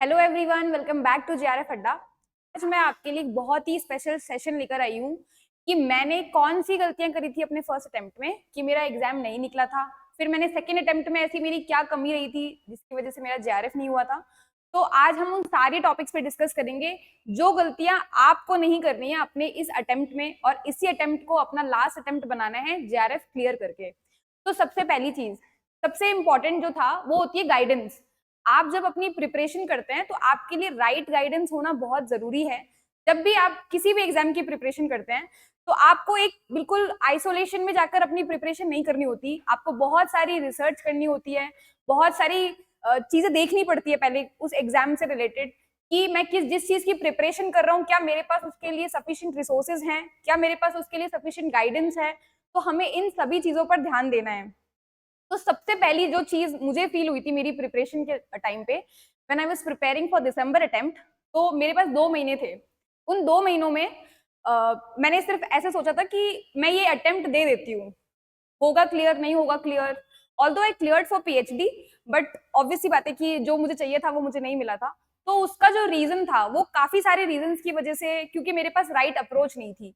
Hello everyone, welcome back to JRF Adda. आज मैं आपके लिए एक बहुत ही स्पेशल सेशन लेकर आई हूँ कि मैंने कौन सी गलतियां करी थी अपने फर्स्ट अटेम्प्ट में कि मेरा एग्जाम नहीं निकला था। फिर मैंने सेकेंड अटेम्प्ट में ऐसी मेरी क्या कमी रही थी जिसकी वजह से मेरा जेआरएफ नहीं हुआ था। तो आज हम उन सारी टॉपिक्स पे डिस्कस करेंगे जो गलतियां आपको नहीं करनी है अपने इस अटेम्प्ट में, और इसी अटेम्प्ट को अपना लास्ट अटेम्प्ट बनाना है जेआरएफ क्लियर करके। तो सबसे पहली चीज, सबसे इंपॉर्टेंट जो था वो होती है गाइडेंस। आप जब अपनी प्रिपरेशन करते हैं तो आपके लिए राइट गाइडेंस होना बहुत जरूरी है। जब भी आप किसी भी एग्जाम की प्रिपरेशन करते हैं तो आपको एक बिल्कुल आइसोलेशन में जाकर अपनी प्रिपरेशन नहीं करनी होती, आपको बहुत सारी रिसर्च करनी होती है, बहुत सारी चीजें देखनी पड़ती है पहले उस एग्जाम से रिलेटेड कि मैं जिस चीज की प्रिपरेशन कर रहा हूँ क्या मेरे पास उसके लिए सफिशिएंट रिसोर्सेज हैं, क्या मेरे पास उसके लिए सफिशिएंट गाइडेंस है। तो हमें इन सभी चीजों पर ध्यान देना है। तो सबसे पहली जो चीज मुझे फील हुई थी मेरी प्रिपरेशन के टाइम पे, when I was preparing for December attempt, तो मेरे पास 2 महीने थे। उन 2 महीनों में मैंने सिर्फ ऐसे सोचा था कि मैं ये अटेम्प्ट दे देती हूँ, होगा क्लियर नहीं होगा clear. Although I cleared for PhD, but obviously बात है कि जो मुझे चाहिए था वो मुझे नहीं मिला था। तो उसका जो रीजन था वो काफी सारे रीजंस की वजह से, क्योंकि मेरे पास राइट अप्रोच नहीं थी।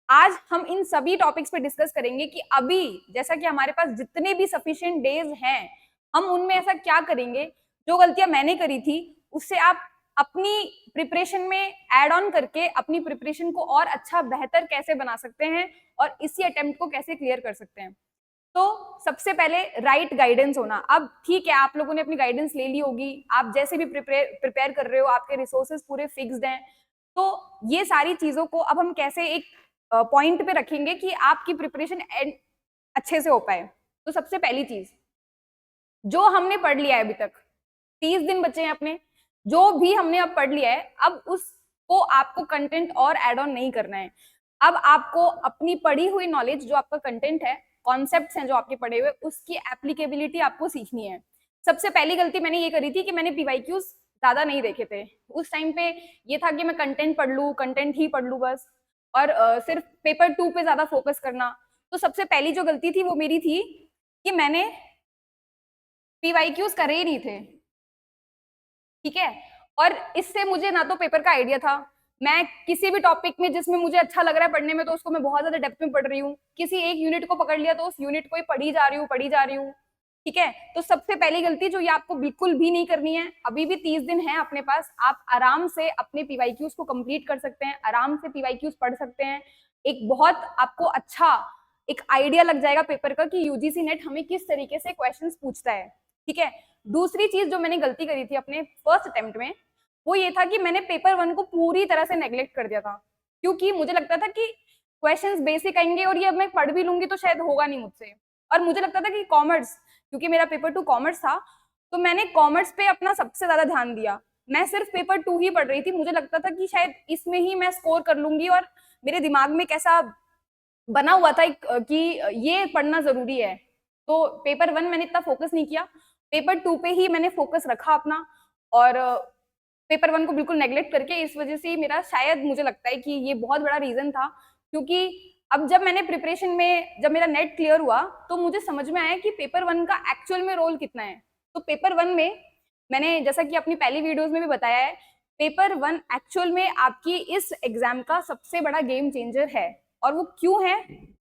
आज हम इन सभी टॉपिक्स पे डिस्कस करेंगे कि अभी जैसा कि हमारे पास जितने भी सफिशिएंट डेज हैं, हम उनमें ऐसा क्या करेंगे जो गलतियां मैंने करी थी उससे आप अपनी प्रिपरेशन में ऐड ऑन करके अपनी प्रिपरेशन को और अच्छा बेहतर कैसे बना सकते हैं और इसी अटेम्प्ट को कैसे क्लियर कर सकते हैं। तो सबसे पहले राइट गाइडेंस होना। अब ठीक है, आप लोगों ने अपनी गाइडेंस ले ली होगी, आप जैसे भी प्रिपेयर कर रहे हो, आपके रिसोर्सेज पूरे फिक्स्ड हैं। तो ये सारी चीजों को अब हम कैसे एक पॉइंट पे रखेंगे कि आपकी प्रिपरेशन अच्छे से हो पाए। तो सबसे पहली चीज जो हमने पढ़ लिया है अभी तक, 30 दिन बचे हैं अपने, जो भी हमने अब पढ़ लिया है अब उसको आपको कंटेंट और एड ऑन नहीं करना है। अब आपको अपनी पढ़ी हुई नॉलेज, जो आपका कंटेंट है, कॉन्सेप्ट्स हैं जो आपके पढ़े हुए, उसकी एप्लीकेबिलिटी आपको सीखनी है। सबसे पहली गलती मैंने ये करी थी कि मैंने पीवाईक्यूज ज्यादा नहीं देखे थे। उस टाइम पे ये था कि मैं कंटेंट पढ़ लूँ, कंटेंट ही पढ़ लूँ बस, और सिर्फ पेपर 2 पे ज्यादा फोकस करना। तो सबसे पहली जो गलती थी वो मेरी थी कि मैंने पीवाईक्यूज करे ही नहीं थे। ठीक है, और इससे मुझे ना तो पेपर का आइडिया था, मैं किसी भी टॉपिक में जिसमें मुझे अच्छा लग रहा है पढ़ने में तो उसको मैं बहुत ज्यादा डेप्थ में पढ़ रही हूँ, किसी एक यूनिट को पकड़ लिया तो उस यूनिट को ही पढ़ी जा रही हूँ पढ़ी जा रही हूँ। ठीक है, तो सबसे पहली गलती जो ये आपको बिल्कुल भी नहीं करनी है, अभी भी 30 दिन है अपने पास, आप आराम से अपने पीवाईक्यूज को कंप्लीट कर सकते हैं, आराम से पीवाईक्यूज पढ़ सकते हैं। एक बहुत आपको अच्छा एक आइडिया लग जाएगा पेपर का कि यूजीसी नेट हमें किस तरीके से क्वेश्चंस पूछता है। ठीक है, दूसरी चीज जो मैंने गलती करी थी अपने फर्स्ट अटेम्प्ट में वो ये था कि मैंने पेपर 1 को पूरी तरह से नेग्लेक्ट कर दिया था, क्योंकि मुझे लगता था कि क्वेश्चंस बेसिक आएंगे और ये अब मैं पढ़ भी लूंगी तो शायद होगा नहीं मुझसे। और मुझे लगता था कि कॉमर्स, क्योंकि मेरा पेपर 2 कॉमर्स था, तो मैंने कॉमर्स पे अपना सबसे ज्यादा ध्यान दिया। मैं सिर्फ पेपर 2 ही पढ़ रही थी, मुझे लगता था कि शायद इसमें ही मैं स्कोर कर लूंगी, और मेरे दिमाग में कैसा बना हुआ था कि ये पढ़ना जरूरी है। तो पेपर 1 मैंने इतना फोकस नहीं किया, पेपर 2 पे ही मैंने फोकस रखा अपना, और पेपर 1 को बिल्कुल नेग्लेक्ट करके, इस वजह से मेरा शायद मुझे लगता है कि ये बहुत बड़ा रीजन था। क्योंकि अब जब मैंने प्रिपरेशन में, जब मेरा नेट क्लियर हुआ तो मुझे समझ में आया कि पेपर 1 का एक्चुअल में रोल कितना है। तो पेपर 1 में मैंने जैसा कि अपनी पहली वीडियोस में भी बताया है, पेपर 1 एक्चुअल में आपकी इस एग्जाम का सबसे बड़ा गेम चेंजर है। और वो क्यों है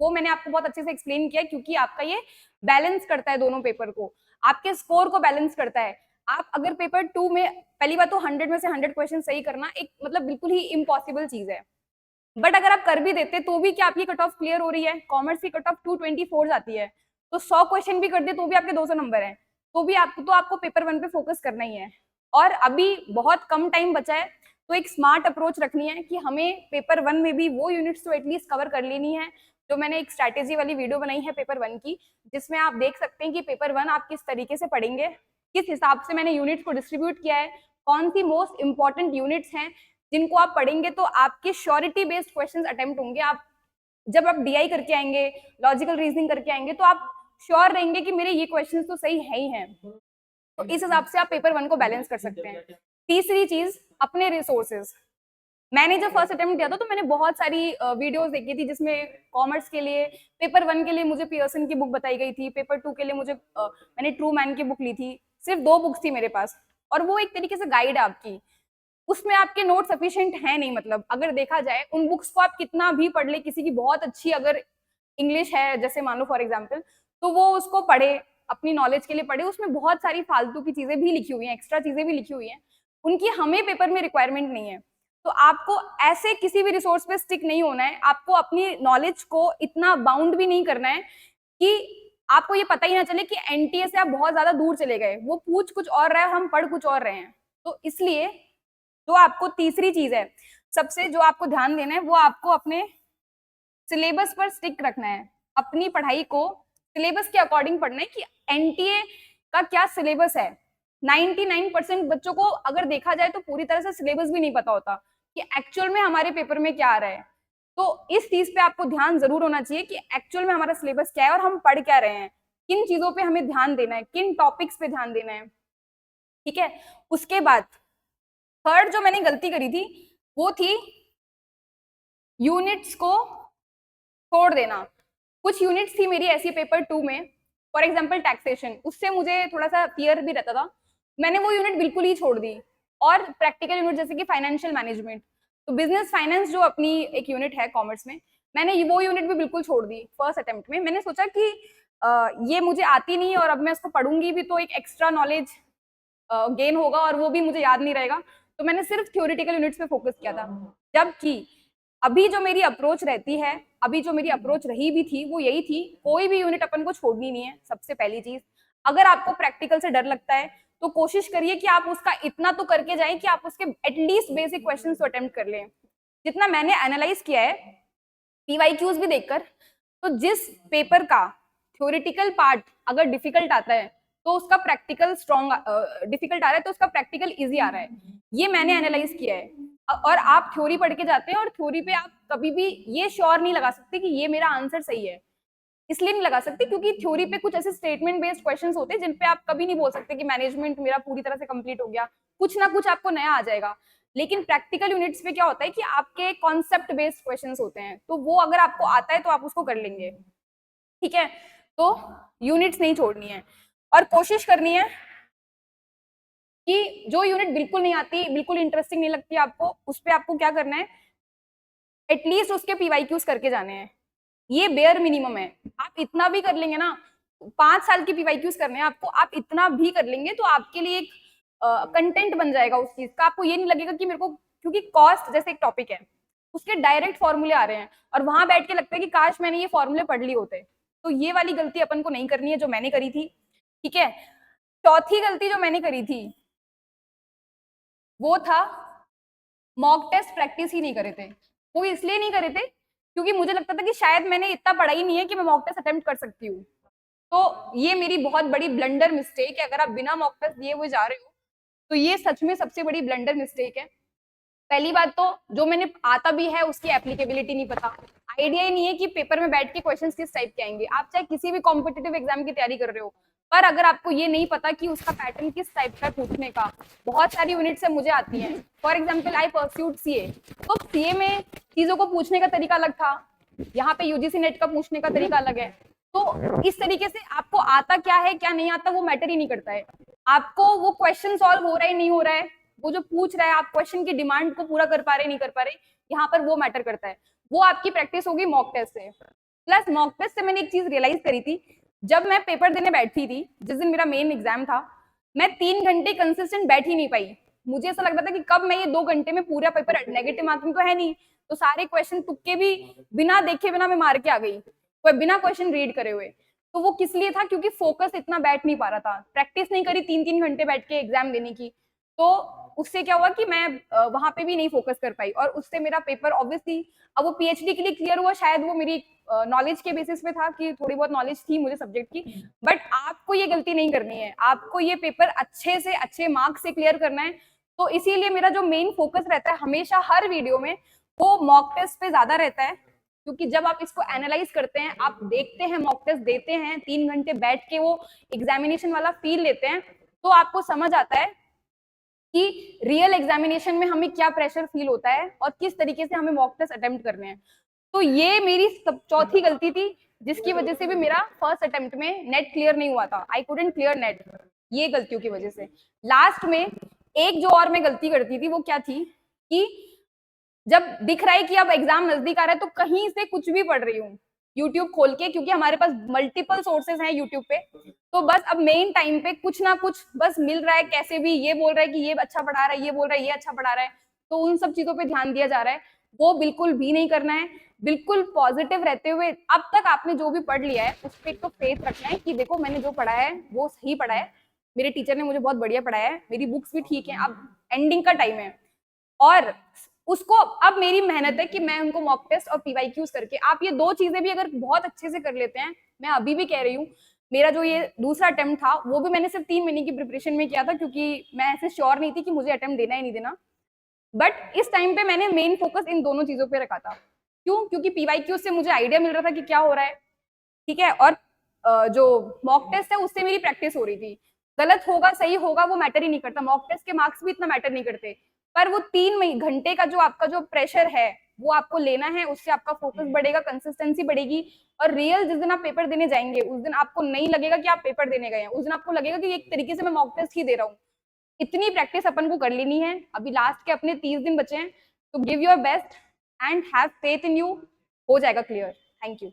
वो मैंने आपको बहुत अच्छे से एक्सप्लेन किया, क्योंकि आपका ये बैलेंस करता है दोनों पेपर को, आपके स्कोर को बैलेंस करता है। आप अगर पेपर 2 में, पहली बात तो 100 में से 100 क्वेश्चन सही करना एक मतलब बिल्कुल ही इम्पॉसिबल चीज है, बट अगर आप कर भी देते तो भी क्या आपकी कट ऑफ क्लियर हो रही है? कॉमर्स की कट ऑफ 224 जाती है, तो 100 क्वेश्चन भी कर दे तो भी आपके 200 नंबर है, तो भी आपको पेपर 1 पे फोकस करना ही है। और अभी बहुत कम टाइम बचा है, तो एक स्मार्ट अप्रोच रखनी है कि हमें पेपर 1 में भी वो यूनिट्स तो एटलीस्ट कवर कर लेनी है। जो मैंने एक स्ट्रैटेजी वाली वीडियो बनाई है पेपर 1 की, जिसमें आप देख सकते हैं कि पेपर 1 आप किस तरीके से पढ़ेंगे, किस हिसाब से मैंने यूनिट्स को डिस्ट्रीब्यूट किया है, कौन सी मोस्ट इंपॉर्टेंट यूनिट्स हैं जिनको आप पढ़ेंगे तो आपके श्योरिटी बेस्ड क्वेश्चंस अटेम्प्ट होंगे। आप जब आप डीआई करके आएंगे, लॉजिकल रीजनिंग करके आएंगे, तो आप श्योर रहेंगे कि मेरे ये क्वेश्चंस तो सही है ही हैं। तो इस हिसाब से आप पेपर 1 को बैलेंस कर सकते हैं। तीसरी चीज, अपने रिसोर्सेज। मैंने जब फर्स्ट अटेम्प्ट दिया था तो मैंने बहुत सारी वीडियोस देखी थी, जिसमें कॉमर्स के लिए पेपर 1 के लिए मुझे पियर्सन की बुक बताई गई थी, पेपर 2 के लिए मुझे मैंने ट्रू मैन की बुक ली थी। सिर्फ 2 बुक्स थी मेरे पास, और वो एक तरीके से गाइड है आपकी। उसमें आपके नोट सफिशिएंट है नहीं, मतलब अगर देखा जाए उन बुक्स को आप कितना भी पढ़ ले, किसी की बहुत अच्छी अगर इंग्लिश है जैसे मान लो फॉर एग्जाम्पल, तो वो उसको पढ़े, अपनी नॉलेज के लिए पढ़े, उसमें बहुत सारी फालतू की चीजें भी लिखी हुई हैं, एक्स्ट्रा चीजें भी लिखी हुई हैं, उनकी हमें पेपर में रिक्वायरमेंट नहीं है। तो आपको ऐसे किसी भी रिसोर्स पे स्टिक नहीं होना है, आपको अपनी नॉलेज को इतना बाउंड भी नहीं करना है कि आपको ये पता ही ना चले कि एनटीए से आप बहुत ज्यादा दूर चले गए, वो पूछ कुछ और रहा है, हम पढ़ कुछ और रहे हैं। तो इसलिए जो आपको तीसरी चीज है सबसे जो आपको ध्यान देना है, वो आपको अपने सिलेबस पर स्टिक रखना है, अपनी पढ़ाई को सिलेबस के अकॉर्डिंग पढ़ना है कि एनटीए का क्या सिलेबस है। 99% बच्चों को अगर देखा जाए तो पूरी तरह से सिलेबस भी नहीं पता होता कि एक्चुअल में हमारे पेपर में क्या आ रहा है। तो इस चीज पे आपको ध्यान जरूर होना चाहिए कि एक्चुअल में हमारा सिलेबस क्या है और हम पढ़ क्या रहे हैं, किन चीजों पे हमें ध्यान देना है, किन टॉपिक्स पे ध्यान देना है। ठीक है, उसके बाद थर्ड जो मैंने गलती करी थी वो थी यूनिट्स को छोड़ देना। कुछ यूनिट्स थी मेरी ऐसी पेपर 2 में, फॉर एग्जाम्पल टैक्सेशन, उससे मुझे थोड़ा सा फियर भी रहता था, मैंने वो यूनिट बिल्कुल ही छोड़ दी। और प्रैक्टिकल यूनिट जैसे कि फाइनेंशियल मैनेजमेंट, तो बिजनेस फाइनेंस जो अपनी एक यूनिट है कॉमर्स में, मैंने वो यूनिट भी बिल्कुल छोड़ दी फर्स्ट अटेम्प्ट में। मैंने सोचा कि ये मुझे आती नहीं और अब मैं उसको पढ़ूंगी भी तो एक एक्स्ट्रा नॉलेज गेन होगा और वो भी मुझे याद नहीं रहेगा, तो मैंने सिर्फ थ्योरेटिकल यूनिट्स पे फोकस किया था। जबकि अभी जो मेरी अप्रोच रहती है, अभी जो मेरी अप्रोच रही भी थी वो यही थी, कोई भी यूनिट अपन को छोड़नी नहीं है। सबसे पहली चीज, अगर आपको प्रैक्टिकल से डर लगता है तो कोशिश करिए कि आप उसका इतना तो करके जाएं कि आप उसके एटलीस्ट बेसिक क्वेश्चन तो अटेम्प्ट कर लें। जितना मैंने एनालाइज किया है पीवाईक्यूज भी देखकर, तो जिस पेपर का थ्योरेटिकल पार्ट अगर डिफिकल्ट आता है तो उसका प्रैक्टिकल स्ट्रॉन्ग, डिफिकल्ट आ रहा है तो उसका प्रैक्टिकल इजी आ रहा है, ये मैंने एनालाइज किया है। और आप थ्योरी पढ़ के जाते हैं और थ्योरी पे आप कभी भी ये श्योर नहीं लगा सकते कि ये मेरा आंसर सही है। इसलिए नहीं लगा सकते क्योंकि थ्योरी पे कुछ ऐसे स्टेटमेंट बेस्ड क्वेश्चंस होते हैं जिन पे आप कभी नहीं बोल सकते कि मैनेजमेंट मेरा पूरी तरह से कंप्लीट हो गया, कुछ ना कुछ आपको नया आ जाएगा। लेकिन प्रैक्टिकल यूनिट्स पे क्या होता है कि आपके कॉन्सेप्ट बेस्ड क्वेश्चंस होते हैं, तो वो अगर आपको आता है तो आप उसको कर लेंगे। ठीक है, तो यूनिट्स नहीं छोड़नी है और कोशिश करनी है कि जो यूनिट बिल्कुल नहीं आती, बिल्कुल इंटरेस्टिंग नहीं लगती आपको, उस पर आपको क्या करना है, एटलीस्ट उसके पीवाईक्यूज करके जाने हैं। ये बेयर मिनिमम है। आप इतना भी कर लेंगे ना, 5 साल की पीवाईक्यूज करने हैं आपको, आप इतना भी कर लेंगे तो आपके लिए एक कंटेंट बन जाएगा उस चीज का। आपको ये नहीं लगेगा कि मेरे को, क्योंकि कॉस्ट जैसे एक टॉपिक है उसके डायरेक्ट फॉर्मूले आ रहे हैं और वहां बैठ के लगता है कि काश मैंने ये फॉर्मूले पढ़ लिए होते। तो ये वाली गलती अपन को नहीं करनी है जो मैंने करी थी। ठीक है, चौथी गलती जो मैंने करी थी वो था मॉक टेस्ट प्रैक्टिस ही नहीं करे थे। वो इसलिए नहीं करे थे क्योंकि मुझे लगता था कि शायद मैंने इतना पढ़ा ही नहीं है कि मैं मॉक टेस्ट अटेम्प्ट कर सकती हूँ। तो ये मेरी बहुत बड़ी ब्लंडर मिस्टेक है। अगर आप बिना मॉक टेस्ट दिए हुए जा रहे हो तो ये सच में सबसे बड़ी ब्लंडर मिस्टेक है। पहली बात तो जो मैंने आता भी है उसकी एप्लीकेबिलिटी नहीं पता, आइडिया ही नहीं है कि पेपर में बैठ के क्वेश्चंस किस टाइप के आएंगे। आप चाहे किसी भी कॉम्पिटिटिव एग्जाम की तैयारी कर रहे हो, पर अगर आपको ये नहीं पता कि उसका पैटर्न किस टाइप का पूछने का, बहुत सारी यूनिट से मुझे आती है। For example I pursued CA, तो सीए में चीजों को पूछने का तरीका अलग था, यहाँ पे यूजीसी नेट का पूछने का तरीका अलग है। तो इस तरीके से आपको आता क्या है क्या नहीं आता वो मैटर ही नहीं करता है, आपको वो क्वेश्चन सॉल्व हो रहा है नहीं हो रहा है, वो जो पूछ रहा है आप क्वेश्चन की डिमांड को पूरा कर पा रहे नहीं कर पा रहे, यहाँ पर वो मैटर करता है। वो आपकी प्रैक्टिस होगी मॉक टेस्ट से। प्लस मॉक टेस्ट से मैंने एक चीज रियलाइज करी थी, जब मैं पेपर देने बैठी थी, जिस दिन मेरा मेन एग्जाम था, मैं 3 घंटे कंसिस्टेंट बैठ ही नहीं पाई। मुझे ऐसा लग रहा था कि कब मैं ये 2 घंटे में पूरा पेपर, नेगेटिव मार्किंग तो है नहीं, तो सारे क्वेश्चन तुक्के भी बिना देखे बिना मैं मार के आ गई, कोई बिना क्वेश्चन रीड करे हुए। तो वो किस लिए था, क्योंकि फोकस इतना बैठ नहीं पा रहा था, प्रैक्टिस नहीं करी 3-3 घंटे बैठ के एग्जाम देने की। तो उससे क्या हुआ कि मैं वहां पे भी नहीं फोकस कर पाई और उससे मेरा पेपर ऑब्वियसली, अब वो पीएचडी के लिए क्लियर हुआ, शायद वो मेरी नॉलेज के बेसिस पे था कि थोड़ी बहुत नॉलेज थी मुझे सब्जेक्ट की, बट आपको ये गलती नहीं करनी है, आपको ये पेपर अच्छे से अच्छे मार्क्स से क्लियर करना है। तो इसीलिए मेरा जो मेन फोकस रहता है हमेशा हर वीडियो में वो मॉक टेस्ट पे ज्यादा रहता है, क्योंकि जब आप इसको एनालाइज करते हैं, आप देखते हैं, मॉक टेस्ट देते हैं, 3 घंटे बैठ के वो एग्जामिनेशन वाला फील लेते हैं, तो आपको समझ आता है कि रियल एग्जामिनेशन में हमें क्या प्रेशर फील होता है और किस तरीके से हमें मॉक टेस्ट अटेम्प्ट करने हैं। तो ये मेरी चौथी गलती थी जिसकी वजह से भी मेरा फर्स्ट अटेम्प्ट में नेट क्लियर नहीं हुआ था, आई कुडंट क्लियर नेट। ये गलतियों की वजह से। लास्ट में एक जो और मैं गलती करती थी वो क्या थी कि जब दिख रहा है कि अब एग्जाम नजदीक आ रहा है तो कहीं से कुछ भी पढ़ रही हूँ यूट्यूब खोल के, क्योंकि हमारे पास मल्टीपल सोर्सेज हैं यूट्यूब पे। तो बस अब मेन टाइम पे कुछ ना कुछ बस मिल रहा है, कैसे भी ये बोल रहा है कि ये अच्छा पढ़ा रहा है, ये बोल रहा है ये अच्छा पढ़ा रहा है, तो उन सब चीजों पे ध्यान दिया जा रहा है। वो बिल्कुल भी नहीं करना है। बिल्कुल पॉजिटिव रहते हुए अब तक आपने जो भी पढ़ लिया है उस पर एक तो फेथ रखना है कि देखो मैंने जो पढ़ा है वो सही पढ़ा है, मेरे टीचर ने मुझे बहुत बढ़िया पढ़ाया है, मेरी बुक्स भी ठीक है, अब एंडिंग का टाइम है। और उसको अब मेरी मेहनत है कि मैं उनको मॉक टेस्ट और पीवाईक्यूज करके, आप ये दो चीजें भी अगर बहुत अच्छे से कर लेते हैं, मैं अभी भी कह रही हूँ, मेरा जो ये दूसरा अटेम्प्ट था वो भी मैंने सिर्फ 3 महीने की प्रिपरेशन में किया था, क्योंकि मैं ऐसे श्योर नहीं थी कि मुझे अटेम्प्ट देना ही नहीं देना। बट इस टाइम पे मैंने मेन फोकस इन दोनों चीजों पे रखा था। क्यों? क्योंकि पीवाईक्यूज से मुझे आइडिया मिल रहा था कि क्या हो रहा है, ठीक है, और जो मॉक टेस्ट है उससे मेरी प्रैक्टिस हो रही थी। गलत होगा सही होगा वो मैटर ही नहीं करता, मॉक टेस्ट के मार्क्स भी इतना मैटर नहीं करते, पर वो 3 घंटे का जो आपका जो प्रेशर है वो आपको लेना है, उससे आपका फोकस बढ़ेगा, कंसिस्टेंसी बढ़ेगी, और रियल जिस दिन आप पेपर देने जाएंगे उस दिन आपको नहीं लगेगा कि आप पेपर देने गए हैं, उस दिन आपको लगेगा कि एक तरीके से मैं मॉक टेस्ट ही दे रहा हूँ। इतनी प्रैक्टिस अपन को कर लेनी है। अभी लास्ट के अपने 30 दिन बचे हैं, तो give your best and have faith in you, हो जाएगा क्लियर। Thank you.